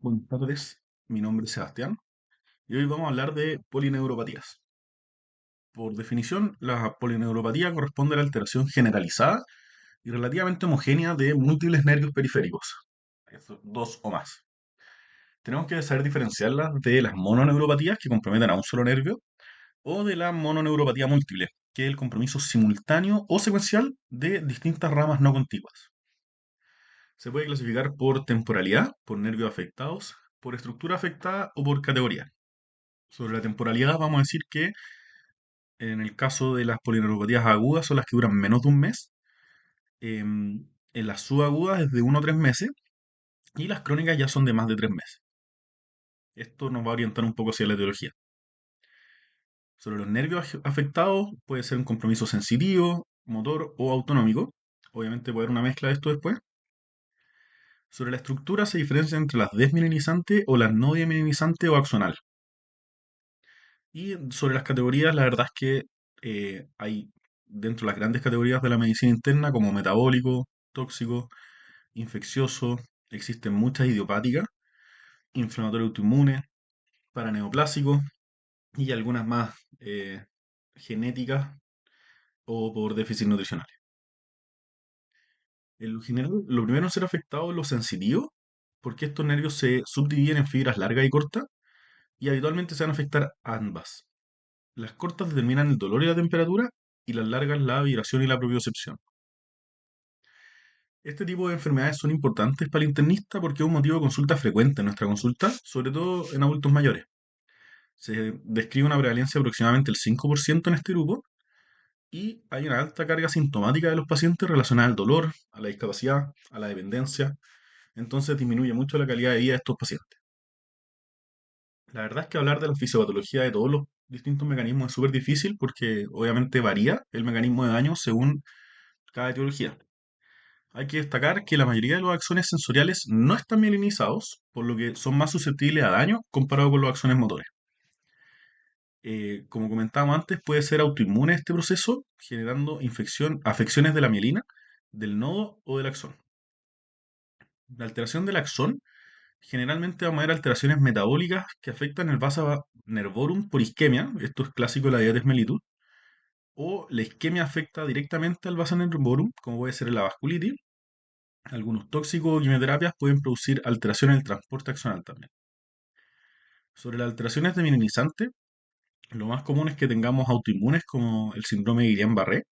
Buenas tardes, mi nombre es Sebastián y hoy vamos a hablar de polineuropatías. Por definición, la polineuropatía corresponde a la alteración generalizada y relativamente homogénea de múltiples nervios periféricos, dos o más. Tenemos que saber diferenciarlas de las mononeuropatías que comprometen a un solo nervio o de la mononeuropatía múltiple, que es el compromiso simultáneo o secuencial de distintas ramas no contiguas. Se puede clasificar por temporalidad, por nervios afectados, por estructura afectada o por categoría. Sobre la temporalidad vamos a decir que en el caso de las polineuropatías agudas son las que duran menos de un mes, en las subagudas es de 1 a 3 meses y las crónicas ya son de más de 3 meses. Esto nos va a orientar un poco hacia la etiología. Sobre los nervios afectados puede ser un compromiso sensitivo, motor o autonómico. Obviamente puede haber una mezcla de esto después. Sobre la estructura se diferencia entre las desmielinizantes o las no desmielinizantes o axonal. Y sobre las categorías, la verdad es que hay dentro de las grandes categorías de la medicina interna como metabólico, tóxico, infeccioso, existen muchas idiopáticas, inflamatorio autoinmune, paraneoplásico y algunas más genéticas o por déficit nutricional. En lo general, lo primero en ser afectado es lo sensitivo, porque estos nervios se subdividen en fibras largas y cortas y habitualmente se van a afectar ambas. Las cortas determinan el dolor y la temperatura y las largas la vibración y la propiocepción. Este tipo de enfermedades son importantes para el internista porque es un motivo de consulta frecuente en nuestra consulta, sobre todo en adultos mayores. Se describe una prevalencia de aproximadamente el 5% en este grupo y hay una alta carga sintomática de los pacientes relacionada al dolor, a la discapacidad, a la dependencia. Entonces disminuye mucho la calidad de vida de estos pacientes. La verdad es que hablar de la fisiopatología de todos los distintos mecanismos es súper difícil porque obviamente varía el mecanismo de daño según cada etiología. Hay que destacar que la mayoría de los axones sensoriales no están mielinizados, por lo que son más susceptibles a daño comparado con los axones motores. Como comentábamos antes, puede ser autoinmune este proceso, generando afecciones de la mielina, del nodo o del axón. La alteración del axón generalmente vamos a ver alteraciones metabólicas que afectan el vasa nervorum por isquemia, esto es clásico de la diabetes mellitus, o la isquemia afecta directamente al vasa nervorum, como puede ser la vasculitis. Algunos tóxicos o quimioterapias pueden producir alteraciones en el transporte axonal también. Sobre las alteraciones de minimizante, lo más común es que tengamos autoinmunes como el síndrome de Guillain-Barré,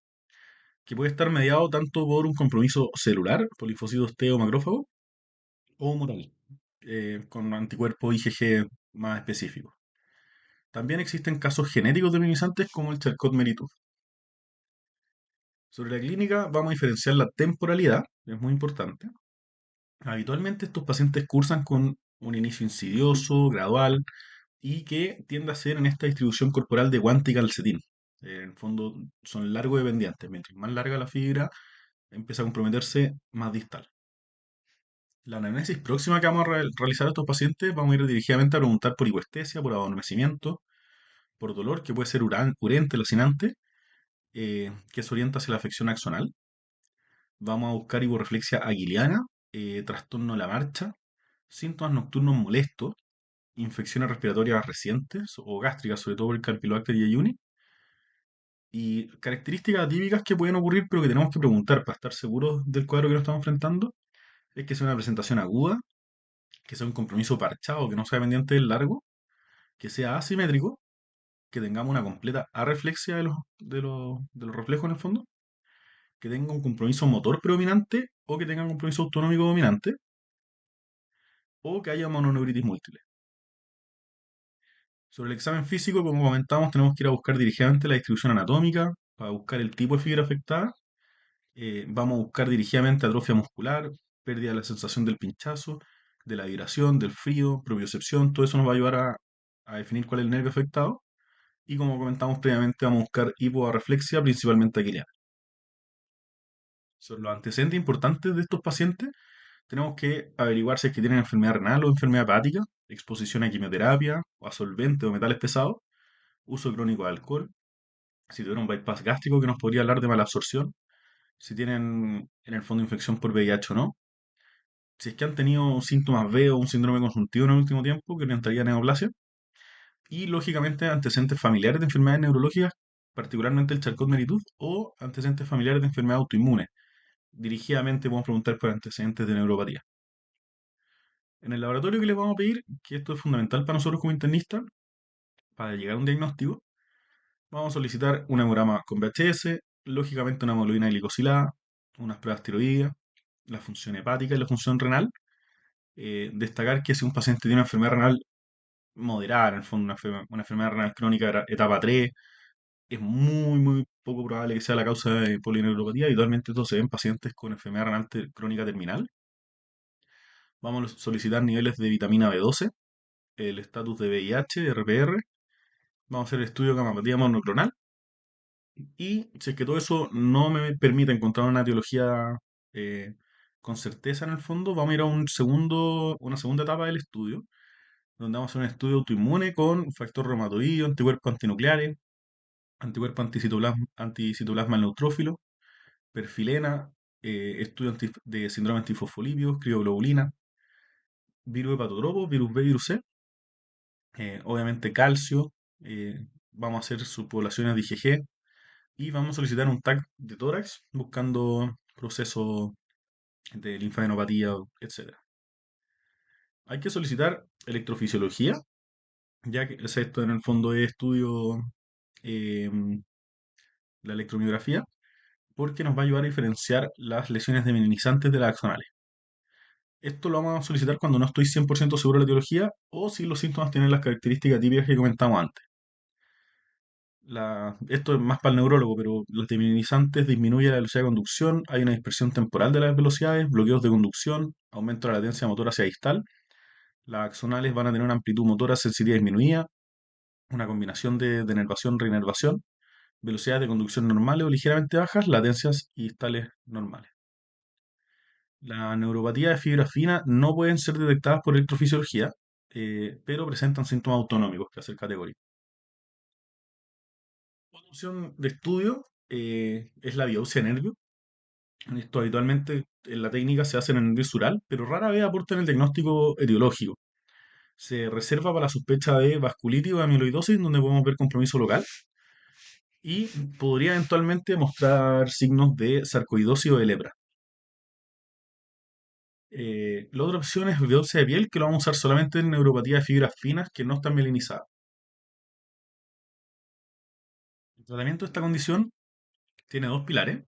que puede estar mediado tanto por un compromiso celular, polifocitos T o macrófago, o humoral, con anticuerpos IgG más específicos. También existen casos genéticos de minimizantes como el Charcot-Marie-Tooth. Sobre la clínica vamos a diferenciar la temporalidad, es muy importante. Habitualmente estos pacientes cursan con un inicio insidioso, gradual, y que tiende a ser en esta distribución corporal de guante y calcetín. En el fondo son largos dependientes. Mientras más larga la fibra, empieza a comprometerse más distal. La anamnesis próxima que vamos a realizar a estos pacientes, vamos a ir dirigidamente a preguntar por hipoestesia, por adormecimiento, por dolor, que puede ser urente, lacinante, que se orienta hacia la afección axonal. Vamos a buscar hiporreflexia aguiliana, trastorno de la marcha, síntomas nocturnos molestos, infecciones respiratorias recientes o gástricas, sobre todo por el Campylobacter jejuni, y características atípicas que pueden ocurrir, pero que tenemos que preguntar para estar seguros del cuadro que nos estamos enfrentando, es que sea una presentación aguda, que sea un compromiso parchado, que no sea pendiente del largo, que sea asimétrico, que tengamos una completa arreflexia de los reflejos en el fondo, que tenga un compromiso motor predominante o que tenga un compromiso autonómico dominante, o que haya mononeuritis múltiple. Sobre el examen físico, como comentamos, tenemos que ir a buscar dirigidamente la distribución anatómica, para buscar el tipo de fibra afectada. Vamos a buscar dirigidamente atrofia muscular, pérdida de la sensación del pinchazo, de la vibración, del frío, propiocepción. Todo eso nos va a ayudar a definir cuál es el nervio afectado. Y como comentamos previamente, vamos a buscar hipoarreflexia, principalmente aquiliana. Sobre los antecedentes importantes de estos pacientes, tenemos que averiguar si es que tienen enfermedad renal o enfermedad hepática, exposición a quimioterapia, o a solventes o metales pesados, uso crónico de alcohol, si tuvieron un bypass gástrico que nos podría hablar de malabsorción, si tienen en el fondo infección por VIH o no, Si es que han tenido síntomas B o un síndrome conjuntivo en el último tiempo, que orientaría a neoplasia. Y lógicamente antecedentes familiares de enfermedades neurológicas, particularmente el Charcot-Marie-Tooth, o antecedentes familiares de enfermedades autoinmunes. Dirigidamente podemos preguntar por antecedentes de neuropatía. En el laboratorio que les vamos a pedir, que esto es fundamental para nosotros como internistas, para llegar a un diagnóstico, vamos a solicitar un hemograma con VHS, lógicamente una hemoglobina glicosilada, unas pruebas tiroideas, la función hepática y la función renal. Destacar que si un paciente tiene una enfermedad renal moderada, en el fondo una enfermedad renal crónica etapa 3, es muy poco probable que sea la causa de polineuropatía. Habitualmente esto se ve en pacientes con enfermedad renal crónica terminal. Vamos a solicitar niveles de vitamina B12, el estatus de VIH, RPR. Vamos a hacer el estudio de gamapatía monoclonal. Y si es que todo eso no me permite encontrar una etiología eh, con certeza en el fondo, vamos a ir a una segunda etapa del estudio, donde vamos a hacer un estudio autoinmune con factor reumatoideo, anticuerpos antinucleares, anticuerpos anticitoplasma neutrófilo, perfilena, estudio de síndrome antifosfolípidos, crioglobulina, virus hepatotropo, virus B, virus C, obviamente calcio, vamos a hacer subpoblaciones de IgG y vamos a solicitar un TAC de tórax buscando procesos de linfadenopatía, etcétera. Hay que solicitar electrofisiología, ya que esto en el fondo es estudio eh, la electromiografía, porque nos va a ayudar a diferenciar las lesiones demielinizantes de las axonales. Esto lo vamos a solicitar cuando no estoy 100% seguro de la etiología o si los síntomas tienen las características típicas que comentamos antes. Esto es más para el neurólogo, pero los demielinizantes disminuyen la velocidad de conducción, hay una dispersión temporal de las velocidades, bloqueos de conducción, aumento de la latencia motora hacia distal. Las axonales van a tener una amplitud motora sensitiva disminuida, una combinación de denervación, reinervación, velocidades de conducción normales o ligeramente bajas, latencias y distales normales. La neuropatía de fibra fina no pueden ser detectadas por electrofisiología, pero presentan síntomas autonómicos, que hacer categórico. Otra opción de estudio es la biopsia de nervio. Esto habitualmente en la técnica se hace en el nervio sural, pero rara vez aporta en el diagnóstico etiológico. Se reserva para la sospecha de vasculitis o amiloidosis, donde podemos ver compromiso local, y podría eventualmente mostrar signos de sarcoidosis o de lepra. La otra opción es biopsia de piel, que lo vamos a usar solamente en neuropatía de fibras finas que no están mielinizadas. El tratamiento de esta condición tiene dos pilares.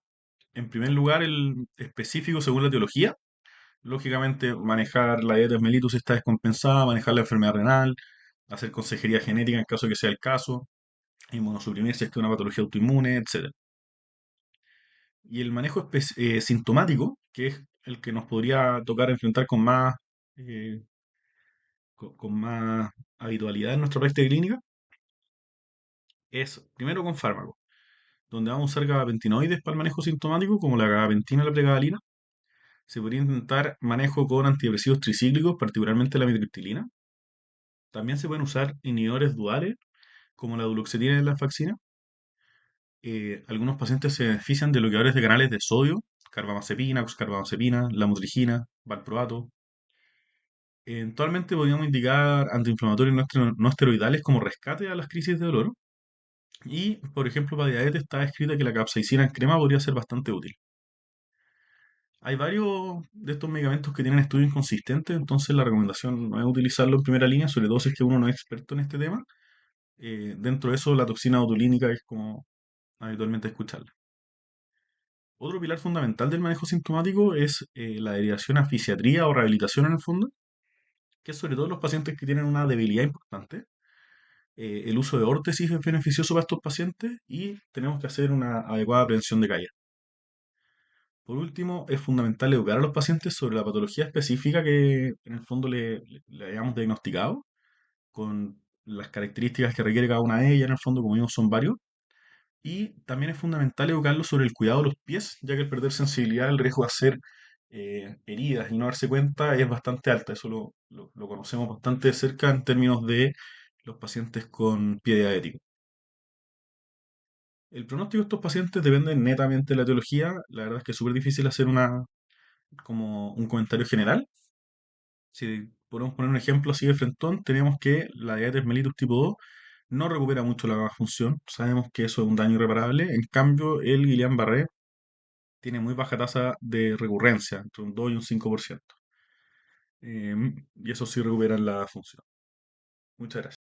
En primer lugar, el específico según la etiología. Lógicamente, manejar la diabetes mellitus si está descompensada, manejar la enfermedad renal, hacer consejería genética en caso de que sea el caso, inmunosuprimir si es que es una patología autoinmune, etc. Y el manejo sintomático, que es el que nos podría tocar enfrentar eh, con más habitualidad en nuestra práctica clínica, es primero con fármacos, donde vamos a usar gabapentinoides para el manejo sintomático, como la gabapentina o la pregabalina. Se podría intentar manejo con antidepresivos tricíclicos, particularmente la mitriptilina. También se pueden usar inhibidores duales, como la duloxetina y la faxina. Algunos pacientes se benefician de bloqueadores de canales de sodio, carbamazepina, oxcarbamazepina, lamotrigina, valproato. Eventualmente podríamos indicar antiinflamatorios no esteroidales como rescate a las crisis de dolor. Y, por ejemplo, para diabetes está escrita que la capsaicina en crema podría ser bastante útil. Hay varios de estos medicamentos que tienen estudios inconsistentes, entonces la recomendación no es utilizarlo en primera línea, sobre todo si es que uno no es experto en este tema. Dentro de eso, la toxina botulínica es como habitualmente escucharla. Otro pilar fundamental del manejo sintomático es la derivación a fisiatría o rehabilitación en el fondo, que es sobre todo en los pacientes que tienen una debilidad importante. El uso de órtesis es beneficioso para estos pacientes y tenemos que hacer una adecuada prevención de caída. Por último, es fundamental educar a los pacientes sobre la patología específica que en el fondo le hayamos diagnosticado, con las características que requiere cada una de ellas, en el fondo, como vimos, son varios. Y también es fundamental educarlos sobre el cuidado de los pies, ya que al perder sensibilidad el riesgo de hacer heridas y no darse cuenta es bastante alta. Eso lo conocemos bastante de cerca en términos de los pacientes con pie diabético. El pronóstico de estos pacientes depende netamente de la etiología. La verdad es que es súper difícil hacer como un comentario general, Si podemos poner un ejemplo así de frentón, tenemos que la diabetes mellitus tipo 2 no recupera mucho la función, sabemos que eso es un daño irreparable, en cambio el Guillain-Barré tiene muy baja tasa de recurrencia, entre un 2 y un 5%. Y eso sí recuperan la función. Muchas gracias.